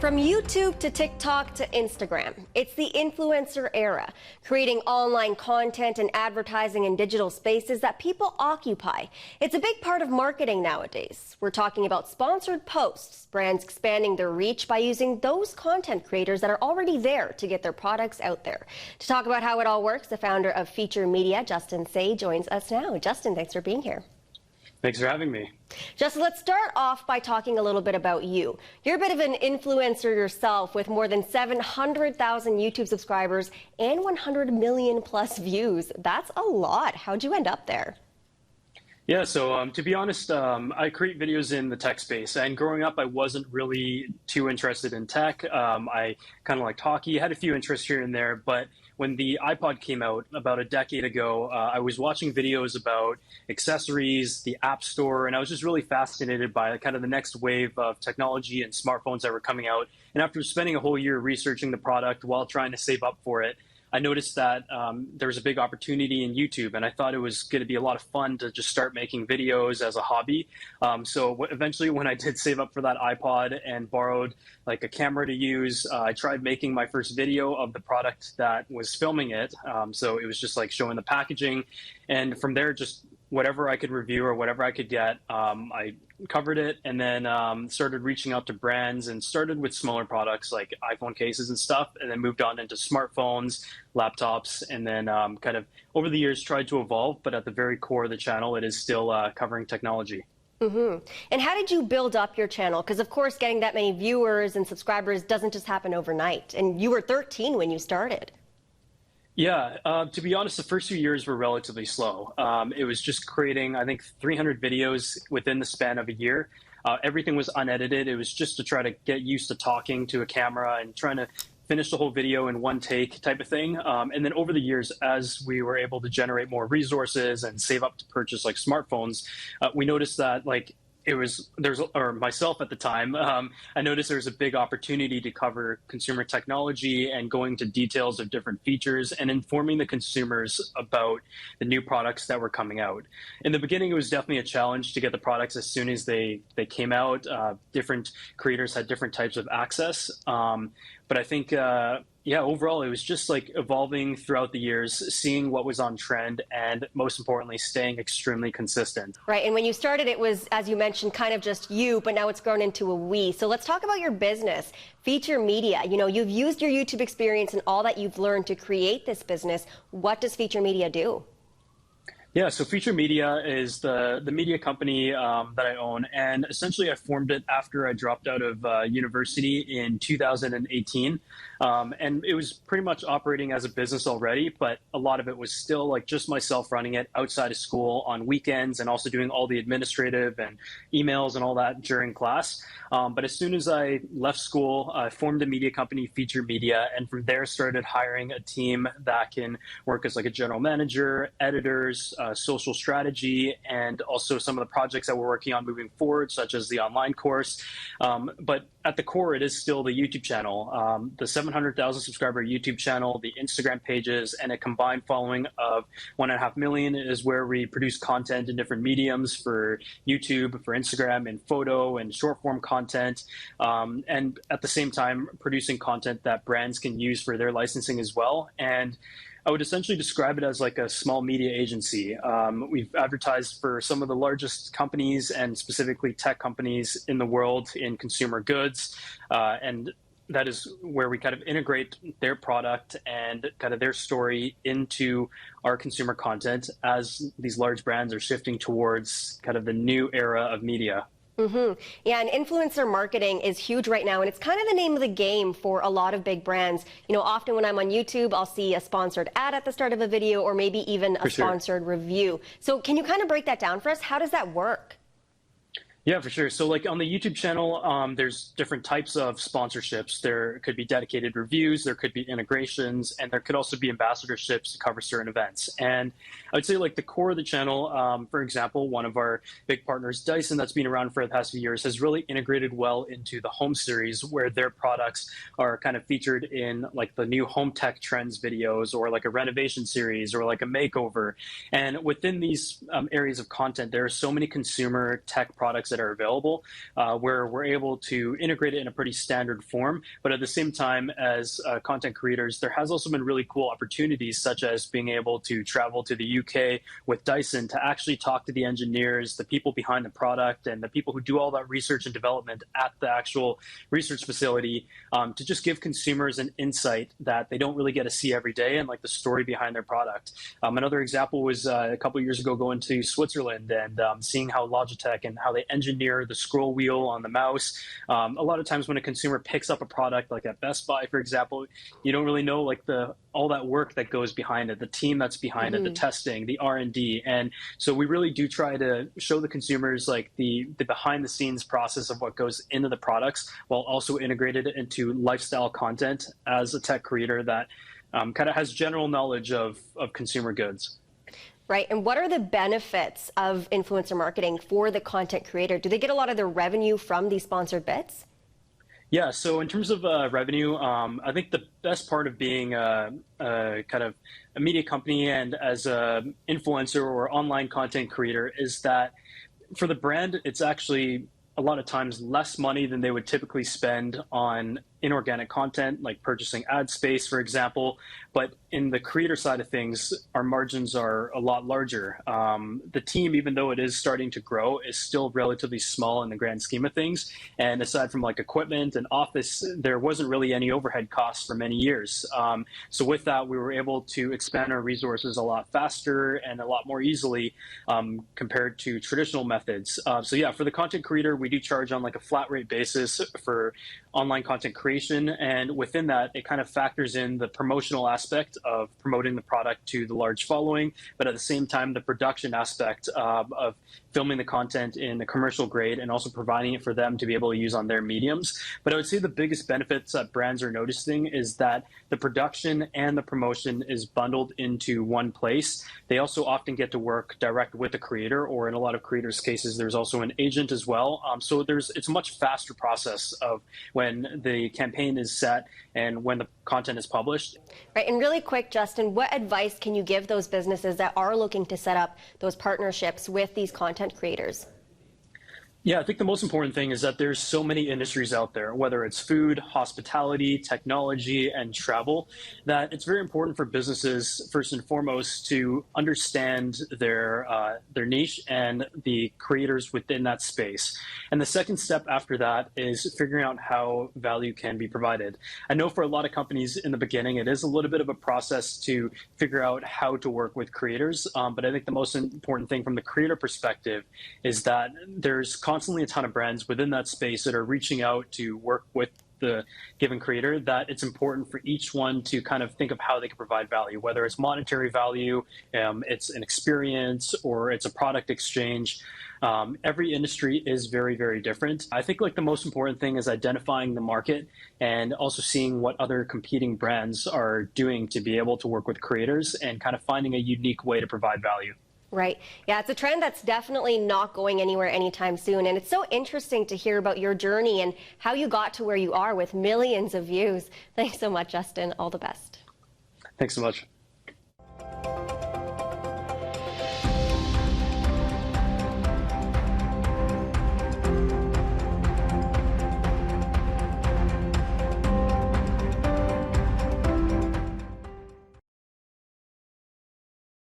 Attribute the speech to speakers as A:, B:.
A: From YouTube to TikTok to Instagram, it's the influencer era, creating online content and advertising in digital spaces that people occupy. It's a big part of marketing nowadays. We're talking about sponsored posts, brands expanding their reach by using those content creators that are already there to get their products out there. To talk about how it all works, the founder of Feature Media, Justin Tse, joins us now. Justin, thanks for being here.
B: Thanks for having me.
A: Justin, let's start off by talking a little bit about you. You're a bit of an influencer yourself with more than 700,000 YouTube subscribers and 100 million plus views. That's a lot. How'd you end up there?
B: Yeah, so to be honest, I create videos in the tech space, and growing up, I wasn't really too interested in tech. I kind of liked hockey, had a few interests here and there, but when the iPod came out about a decade ago, I was watching videos about accessories, the App Store, and I was just really fascinated by kind of the next wave of technology and smartphones that were coming out. And after spending a whole year researching the product while trying to save up for it, I noticed that there was a big opportunity in YouTube, and I thought it was going to be a lot of fun to just start making videos as a hobby. So eventually, when I did save up for that iPod and borrowed like a camera to use, I tried making my first video of the product that was filming it. So it was just like showing the packaging, and from there, just whatever I could review or whatever I could get, I covered it, and then started reaching out to brands and started with smaller products like iPhone cases and stuff, and then moved on into smartphones, laptops, and then kind of over the years tried to evolve, but at the very core of the channel, it is still covering technology.
A: Mm-hmm. And how did you build up your channel? Because of course, getting that many viewers and subscribers doesn't just happen overnight. And you were 13 when you started.
B: Yeah, to be honest, the first few years were relatively slow. It was just creating, I think, 300 videos within the span of a year. Everything was unedited. It was just to try to get used to talking to a camera and trying to finish the whole video in one take type of thing. And then over the years, as we were able to generate more resources and save up to purchase like smartphones, we noticed that myself at the time, I noticed there was a big opportunity to cover consumer technology and going to details of different features and informing the consumers about the new products that were coming out. In the beginning, it was definitely a challenge to get the products as soon as they came out. Different creators had different types of access. But I think, yeah, overall, it was just like evolving throughout the years, seeing what was on trend, and most importantly, staying extremely consistent.
A: Right. And when you started, it was, as you mentioned, kind of just you, but now it's grown into a we. So let's talk about your business, Feature Media. You know, you've used your YouTube experience and all that you've learned to create this business. What does Feature Media do?
B: Yeah, so Feature Media is the media company that I own, and essentially I formed it after I dropped out of university in 2018, and it was pretty much operating as a business already, but a lot of it was still like just myself running it outside of school on weekends and also doing all the administrative and emails and all that during class. But as soon as I left school, I formed a media company, Feature Media, and from there started hiring a team that can work as like a general manager, editors, social strategy, and also some of the projects that we're working on moving forward, such as the online course. But at the core, it is still the YouTube channel, the 700,000 subscriber YouTube channel, the Instagram pages, and a combined following of 1.5 million is where we produce content in different mediums for YouTube, for Instagram, and photo and short form content. And at the same time, producing content that brands can use for their licensing as well. And I would essentially describe it as like a small media agency. We've advertised for some of the largest companies and specifically tech companies in the world in consumer goods. And that is where we kind of integrate their product and kind of their story into our consumer content as these large brands are shifting towards kind of the new era of media.
A: Mm-hmm. Yeah, and influencer marketing is huge right now, and it's kind of the name of the game for a lot of big brands. You know, often when I'm on YouTube, I'll see a sponsored ad at the start of a video or maybe even a sponsored review. So can you kind of break that down for us? How does that work?
B: Yeah, for sure. So like on the YouTube channel, there's different types of sponsorships. There could be dedicated reviews, there could be integrations, and there could also be ambassadorships to cover certain events. And I would say like the core of the channel, for example, one of our big partners, Dyson, that's been around for the past few years, has really integrated well into the home series where their products are kind of featured in like the new home tech trends videos or like a renovation series or like a makeover. And within these areas of content, there are so many consumer tech products that are available, where we're able to integrate it in a pretty standard form. But at the same time, as content creators, there has also been really cool opportunities, such as being able to travel to the UK with Dyson to actually talk to the engineers, the people behind the product, and the people who do all that research and development at the actual research facility, to just give consumers an insight that they don't really get to see every day, and like the story behind their product. Another example was a couple of years ago going to Switzerland and seeing how Logitech and how they engineer the scroll wheel on the mouse. A lot of times when a consumer picks up a product like at Best Buy, for example, you don't really know like all that work that goes behind it, the team that's behind it, the testing, the R&D. And so we really do try to show the consumers like the behind the scenes process of what goes into the products, while also integrated it into lifestyle content as a tech creator that kind of has general knowledge of consumer goods.
A: Right. And what are the benefits of influencer marketing for the content creator? Do they get a lot of their revenue from these sponsored bits?
B: Yeah, so in terms of revenue, I think the best part of being kind of a media company and as an influencer or online content creator is that for the brand, it's actually a lot of times less money than they would typically spend on inorganic content, like purchasing ad space, for example. But in the creator side of things, our margins are a lot larger. The team, even though it is starting to grow, is still relatively small in the grand scheme of things. And aside from like equipment and office, there wasn't really any overhead costs for many years. So with that, we were able to expand our resources a lot faster and a lot more easily compared to traditional methods. So yeah, for the content creator, we do charge on like a flat rate basis for online content creation, and within that it kind of factors in the promotional aspect of promoting the product to the large following, but at the same time the production aspect of filming the content in the commercial grade and also providing it for them to be able to use on their mediums. But I would say the biggest benefits that brands are noticing is that the production and the promotion is bundled into one place. They also often get to work direct with the creator, or in a lot of creators' cases there's also an agent as well. So it's a much faster process of when the campaign is set and when the content is published.
A: Right, and really quick, Justin, what advice can you give those businesses that are looking to set up those partnerships with these content creators?
B: Yeah, I think the most important thing is that there's so many industries out there, whether it's food, hospitality, technology, and travel, that it's very important for businesses, first and foremost, to understand their niche and the creators within that space. And the second step after that is figuring out how value can be provided. I know for a lot of companies in the beginning, it is a little bit of a process to figure out how to work with creators. But I think the most important thing from the creator perspective is that there's constantly a ton of brands within that space that are reaching out to work with the given creator, that it's important for each one to kind of think of how they can provide value, whether it's monetary value, it's an experience, or it's a product exchange. Every industry is very, very different. I think like the most important thing is identifying the market and also seeing what other competing brands are doing to be able to work with creators and kind of finding a unique way to provide value.
A: Right. Yeah, it's a trend that's definitely not going anywhere anytime soon. And it's so interesting to hear about your journey and how you got to where you are with millions of views. Thanks so much, Justin. All the best.
B: Thanks so much.